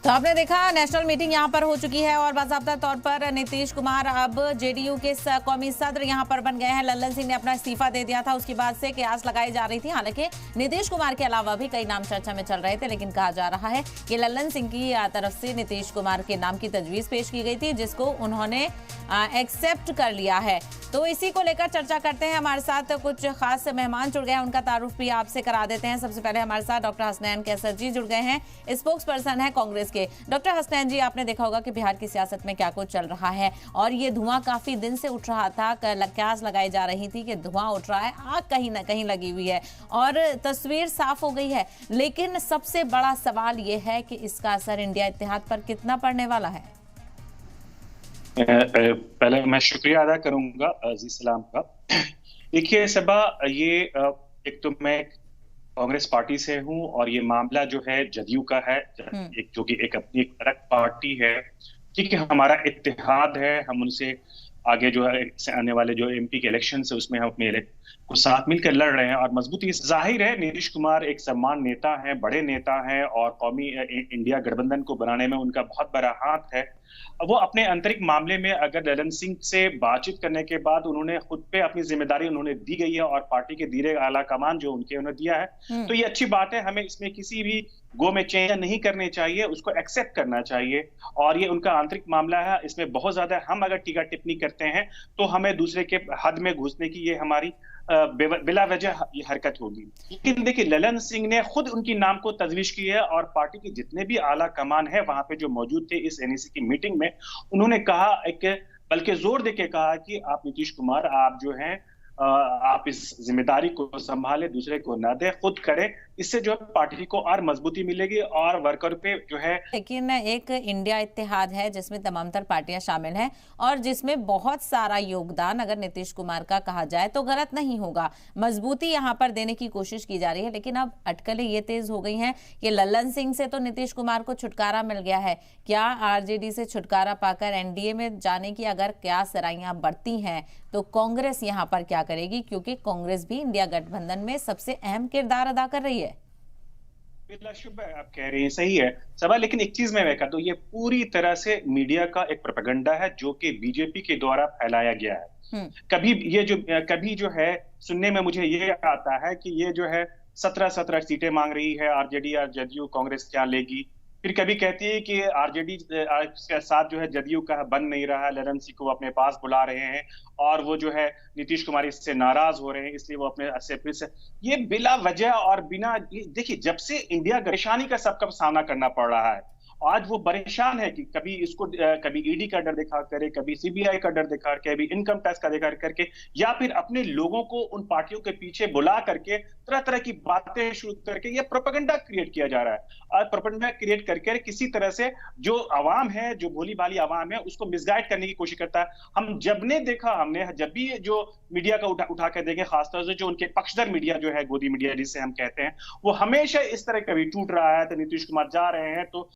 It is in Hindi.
तो आपने देखा नेशनल मीटिंग यहां पर हो चुकी है और बाकायदा तौर पर नीतीश कुमार अब जेडीयू के कौमी सदर यहां पर बन गए हैं। लल्लन सिंह ने अपना इस्तीफा दे दिया था, उसके बाद से कयास लगाई जा रही थी। हालांकि नीतीश कुमार के अलावा भी कई नाम चर्चा में चल रहे थे, लेकिन कहा जा रहा है कि लल्लन सिंह की तरफ से नीतीश कुमार के नाम की तजवीज पेश की गई थी, जिसको उन्होंने एक्सेप्ट कर लिया है। तो इसी को लेकर चर्चा करते हैं। हमारे साथ कुछ खास मेहमान जुड़ गए हैं, उनका तारुफ भी आपसे करा देते हैं। सबसे पहले हमारे साथ डॉक्टर हसनैन कैसर जी जुड़ गए हैं, स्पोक्स पर्सन है कांग्रेस के। डॉक्टर हसनैन जी, आपने देखा होगा कि बिहार की सियासत में क्या कुछ चल रहा है और ये धुआं काफी दिन से उठ रहा था, कयास लगाई जा रही थी कि धुआं उठ रहा है, आग कहीं ना कहीं लगी हुई है और तस्वीर साफ हो गई है। लेकिन सबसे बड़ा सवाल ये है कि इसका असर इंडिया इत्तेहाद पर कितना पड़ने वाला है। पहले मैं शुक्रिया अदा करूंगा अजीज सलाम का। देखिए सबा, ये एक तो मैं कांग्रेस पार्टी से हूं और ये मामला जो है जदयू का है, एक जो कि एक अपनी एक अलग पार्टी है। ठीक है, हमारा इत्तेहाद है, हम उनसे आगे जो है आने वाले जो एमपी के इलेक्शन है उसमें हम अपने को साथ मिलकर लड़ रहे हैं और मजबूती। जाहिर है नीतीश कुमार एक सम्मान नेता हैं, बड़े नेता हैं और कौमी इंडिया गठबंधन को बनाने में उनका बहुत बड़ा हाथ है। वो अपने आंतरिक मामले में अगर ललन सिंह से बातचीत करने के बाद उन्होंने खुद पे अपनी जिम्मेदारी उन्होंने दी गई है और पार्टी के धीरे आला कमान जो उन्होंने दिया है, तो ये अच्छी बात है। हमें इसमें किसी भी गो में चेंज नहीं करने चाहिए, उसको एक्सेप्ट करना चाहिए और ये उनका आंतरिक मामला है। इसमें बहुत ज्यादा हम अगर टीका टिप्पणी करते हैं तो हमें दूसरे के हद में घुसने की ये हमारी बिला वजह ये हरकत होगी। लेकिन देखिए ललन सिंह ने खुद उनकी नाम को तजवीज की है और पार्टी के जितने भी आला कमान है वहां पे जो मौजूद थे इस एनईसी की मीटिंग में, उन्होंने कहा एक बल्कि जोर देके कहा कि आप नीतीश कुमार आप जो हैं आप इस जिम्मेदारी को संभाले, दूसरे को ना दे, खुद करें। इससे जो पार्टी को और मजबूती मिलेगी और वर्कर पे जो है। लेकिन एक इंडिया इत्तेहाद है जिसमें तमाम तर पार्टियां शामिल हैं और जिसमें बहुत सारा योगदान अगर नीतीश कुमार का कहा जाए तो गलत नहीं होगा। मजबूती यहां पर देने की कोशिश की जा रही है, लेकिन अब अटकलें ये तेज हो गई हैं कि लल्लन सिंह से तो नीतीश कुमार को छुटकारा मिल गया है। क्या आरजेडी से छुटकारा पाकर एनडीए में जाने की अगर कयास-ए-राइयां बढ़ती हैं तो कांग्रेस यहां पर क्या करेगी, क्योंकि कांग्रेस भी इंडिया गठबंधन में सबसे अहम किरदार अदा कर रही है। बिल्कुल आप कह रही हैं, सही है सबा। लेकिन एक चीज मैं कर दूं, ये पूरी तरह से मीडिया का एक प्रोपेगेंडा है जो कि बीजेपी के द्वारा फैलाया गया है। कभी जो है सुनने में मुझे ये आता है कि ये जो है 17 सीटें मांग रही है आरजेडी या जदयू, कांग्रेस क्या लेगी। फिर कभी कहती है कि आरजेडी के साथ जो है जदयू का बन नहीं रहा है, ललन सिंह को अपने पास बुला रहे हैं और वो जो है नीतीश कुमार इससे नाराज हो रहे हैं, इसलिए वो अपने से फिर से ये बिला वजह और बिना। देखिए जब से इंडिया परेशानी का सबका सामना करना पड़ रहा है, आज वो परेशान है कि कभी इसको कभी ईडी का डर दिखा करे, कभी सीबीआई का डर दिखा, कभी इनकम टैक्स का दिखा करके, या फिर अपने लोगों को उन पार्टियों के पीछे बुला करके तरह तरह की बातें शुरू करके ये प्रोपेगेंडा क्रिएट किया जा रहा है। और प्रोपेगेंडा क्रिएट करके किसी तरह से जो आवाम है, जो भोली भाली आवाम है, उसको मिसगाइड करने की कोशिश करता है। हमने जब भी जो मीडिया का उठा कर देखे, खासतौर से जो उनके पक्षधर मीडिया जो है, गोदी मीडिया जिसे हम कहते हैं, वो हमेशा इस तरह कभी टूट रहा है तो नीतीश कुमार जा रहे हैं तो